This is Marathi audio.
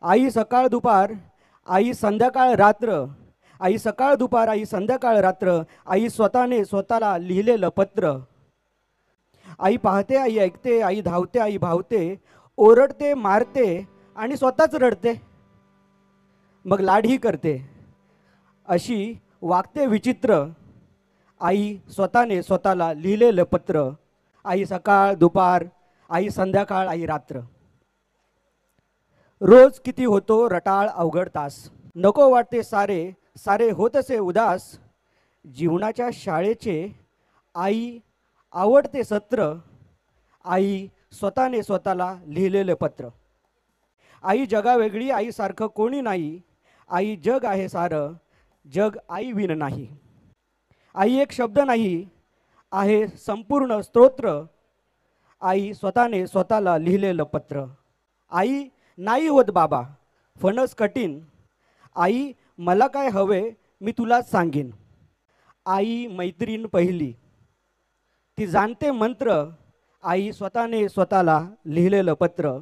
आई सकाळ दुपार, आई संध्याकाळ रात्र, आई सकाळ दुपार, आई संध्याकाळ रात्र, आई स्वतःने स्वतःला लिहिलेलं पत्र. आई पाहते, आई ऐकते, आई धावते, आई भावते, ओरडते, मारते आणि स्वतःच रडते, मग लाडही करते. अशी वागते विचित्र आई स्वतःने स्वतःला लिहिलेलं पत्र. आई सकाळ दुपार, आई संध्याकाळ, आई रात्र. रोज किती होतो रटाळ अवघड तास, नको वाटते सारे सारे होतसे उदास. जीवनाच्या शाळेचे आई आवडते सत्र, आई स्वतःने स्वतःला लिहिलेले पत्र. आई जगावेगळी, आईसारखं कोणी नाही, आई जग आहे सारं, जग आई विन नाही. आई एक शब्द नाही, आहे संपूर्ण स्तोत्र, आई स्वतःने स्वतःला लिहिलेलं पत्र. आई नाही होत बाबा फणस कठीण, आई मला काय हवे मी तुलाच सांगीन. आई मैत्रीण पहिली, ती जाणते मंत्र, आई स्वतःने स्वतःला लिहिलेलं पत्र.